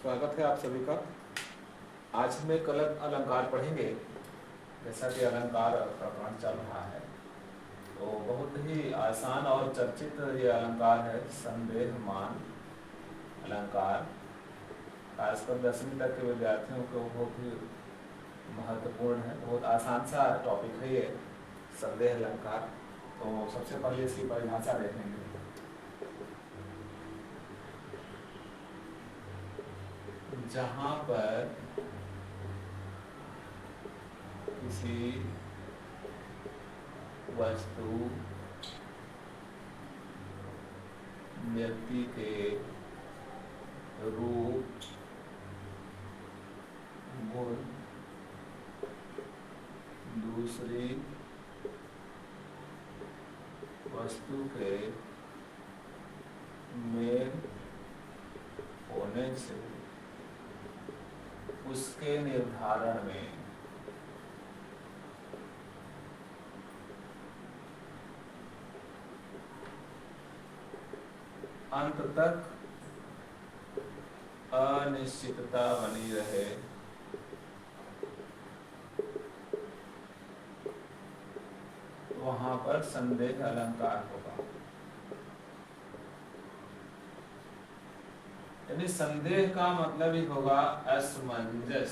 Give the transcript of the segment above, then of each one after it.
स्वागत है आप सभी का। आज हम एक अलग अलंकार पढ़ेंगे। जैसा कि अलंकार प्रकरण चल रहा है तो बहुत ही आसान और चर्चित ये अलंकार है, संदेहमान अलंकार। खासकर 10वीं तक के विद्यार्थियों को बहुत ही महत्वपूर्ण है। बहुत आसान सा टॉपिक है ये संदेह अलंकार। तो सबसे पहले इसकी परिभाषा देखेंगे। जहाँ पर किसी वस्तु, व्यक्ति के रूप, गुण दूसरी वस्तु के मेल होने से उसके निर्धारण में अंत तक अनिश्चितता बनी रहे, वहां पर संदेह अलंकार होगा। यानी संदेह का मतलब ही होगा असमंजस,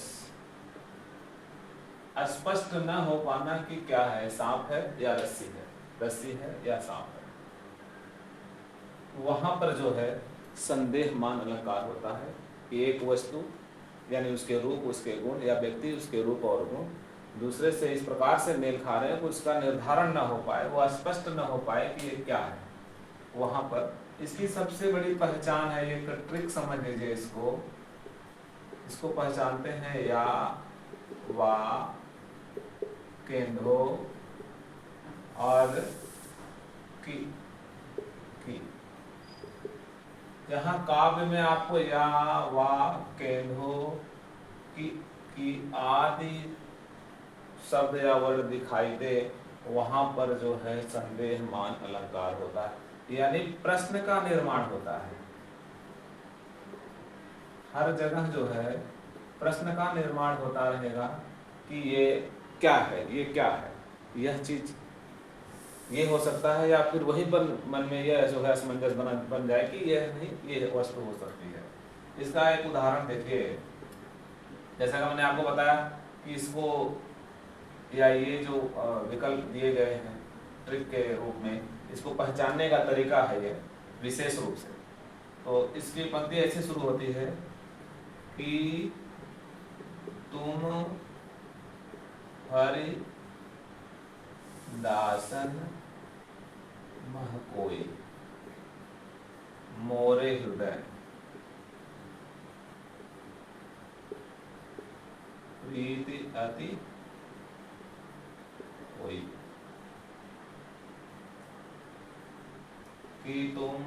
स्पष्ट न हो पाना कि क्या है, सांप है या रस्सी है, रस्सी है या सांप है। वहां पर जो है संदेहमान अलंकार होता है कि एक वस्तु यानी उसके रूप, उसके गुण, या व्यक्ति उसके रूप और गुण दूसरे से इस प्रकार से मेल खा रहे हैं कि उसका निर्धारण न हो पाए, वो स्पष्ट न हो पाए कि ये क्या है। वहां पर इसकी सबसे बड़ी पहचान है, ये ट्रिक समझ लीजिए इसको पहचानते हैं या वा, केंद्रो और की। यहाँ काव्य में आपको या, वा, केंद्रो, की आदि शब्द या वर्ड दिखाई दे, वहां पर जो है संदेहमान अलंकार होता है, यानी प्रश्न का निर्माण होता है। हर जगह जो है प्रश्न का निर्माण होता रहेगा कि ये क्या है, ये क्या है, यह चीज ये हो सकता है, या फिर वही मन में यह जो है असमंजस बन जाए कि यह नहीं, ये वस्तु हो सकती है। इसका एक उदाहरण देखिए, जैसा कि मैंने आपको बताया कि इसको या ये जो विकल्प दिए गए हैं ट्रिक के रूप में, इसको पहचानने का तरीका है ये विशेष रूप से। तो इसकी पंक्ति ऐसे शुरू होती है कि तुम हरि दासन महकोई, मोरे हृदय प्रीति अति होई, कि तुम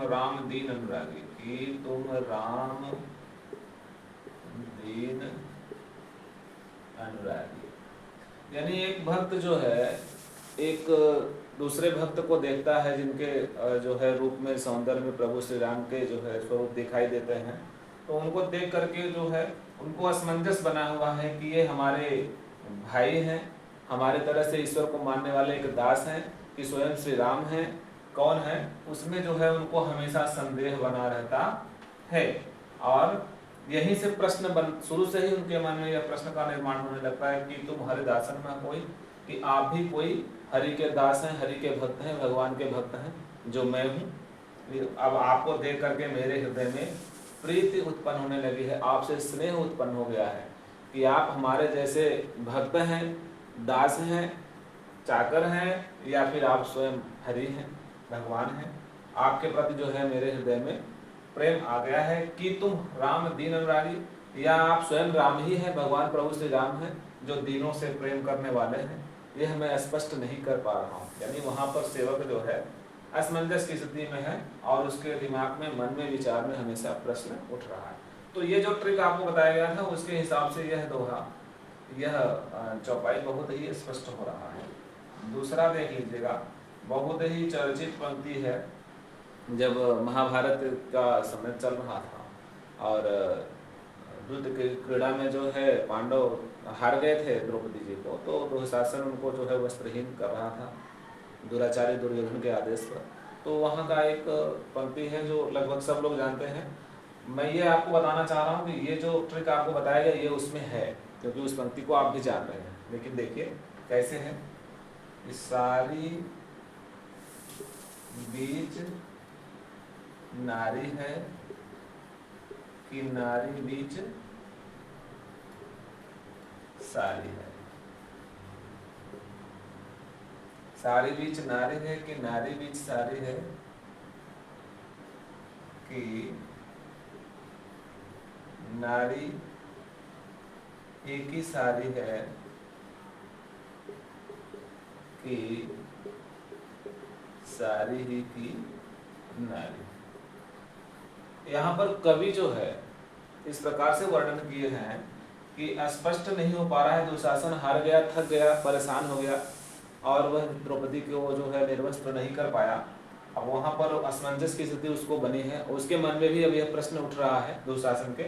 राम दीन अनुरागी, कि तुम राम दीन अनुरागी। यानी एक भक्त जो है एक दूसरे भक्त को देखता है जिनके जो है रूप में, सौंदर्य में प्रभु श्री राम के जो है स्वरूप दिखाई देते हैं, तो उनको देख करके जो है उनको असमंजस बना हुआ है कि ये हमारे भाई हैं, हमारे तरह से ईश्वर को मानने वाले एक दास हैं कि स्वयं श्री राम हैं, कौन है, उसमें जो है उनको हमेशा संदेह बना रहता है। और यहीं से प्रश्न शुरू से ही उनके मन में यह प्रश्न का निर्माण होने लगता है कि तुम हरि दासन में कोई, कि आप भी कोई हरि के दास हैं, हरि के भक्त हैं, भगवान के भक्त हैं जो मैं हूँ। अब आपको देख करके मेरे हृदय में प्रीति उत्पन्न होने लगी है, आपसे स्नेह उत्पन्न हो गया है कि आप हमारे जैसे भक्त हैं, दास हैं, चाकर हैं, या फिर आप स्वयं हरि हैं, भगवान हैं। आपके प्रति जो है मेरे हृदय में प्रेम आ गया है कि तुम राम दीन अनुरागी, या आप स्वयं राम ही हैं, भगवान प्रभु श्री राम हैं जो दीनों से प्रेम करने वाले हैं। यह मैं स्पष्ट नहीं कर पा रहा हूँ। यानी वहाँ पर सेवक जो है असमंजस की स्थिति में है और उसके दिमाग में, मन में, विचार में हमेशा प्रश्न उठ रहा है। तो ये जो ट्रिक आपको बताया गया था उसके हिसाब से यह दोहा, यह चौपाई बहुत ही स्पष्ट हो रहा है। दूसरा देख लीजिएगा, बहुत ही चर्चित पंक्ति है जब महाभारत का समय चल रहा था और युद्ध की क्रीड़ा में जो है पांडव हार गए थे द्रौपदी जी को, तो दुशासन उनको जो है वस्त्रहीन कर रहा था दुराचारी दुर्योधन के आदेश पर। तो वहाँ का एक पंक्ति है जो लगभग सब लोग जानते हैं। मैं ये आपको बताना चाह रहा हूँ कि ये जो ट्रिक आपको बताया गया ये उसमें है, क्योंकि उस पंक्ति को आप भी जान रहे हैं। लेकिन देखिए कैसे है, इस सारी बीच नारी है कि नारी बीच सारी है। सारी बीच नारी है कि नारी बीच सारी है, कि नारी एक ही सारी है, कि सारी ही की नारी। यहाँ पर कवि जो है इस प्रकार से वर्णन किए हैं कि स्पष्ट नहीं हो पा रहा है, दुशासन हार गया, थक गया, परेशान हो गया और वह द्रौपदी को जो है निर्वस्त्र नहीं कर पाया। अब वहाँ पर असमंजस की स्थिति उसको बनी है। उसके मन में भी अब यह प्रश्न उठ रहा है दुशासन के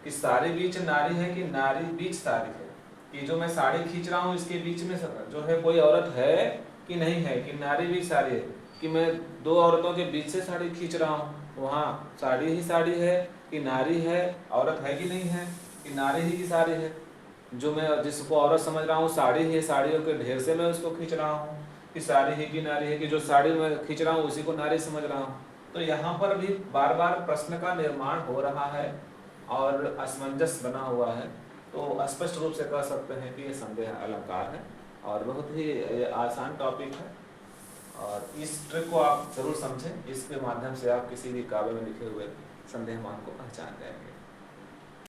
कि सारी बीच नारी है कि नारी बीच सारी है, कि जो मैं साड़ी खींच रहा हूँ इसके बीच में जो है कोई औरत है कि नहीं है, कि नारी बीच साड़ी है, कि मैं दो औरतों के बीच से साड़ी खींच रहा हूँ, वहाँ साड़ी ही साड़ी है कि नारी है, औरत है कि नहीं है, कि नारी ही की साड़ी है। जो मैं जिसको औरत समझ रहा हूँ साड़ी ही है, साड़ियों के ढेर से मैं उसको खींच रहा हूँ, कि साड़ी ही की नारी है, कि जो साड़ी मैं खींच रहा हूँ उसी को नारी समझ रहा हूँ। तो यहाँ पर भी बार बार प्रश्न का निर्माण हो रहा है और असमंजस बना हुआ है। तो स्पष्ट रूप से कह सकते हैं कि ये संदेह अलंकार है और बहुत ही आसान टॉपिक है। और इस ट्रिक को आप जरूर समझें, इसके माध्यम से आप किसी भी काव्य में लिखे हुए संदेह मान को पहचान जाएंगे।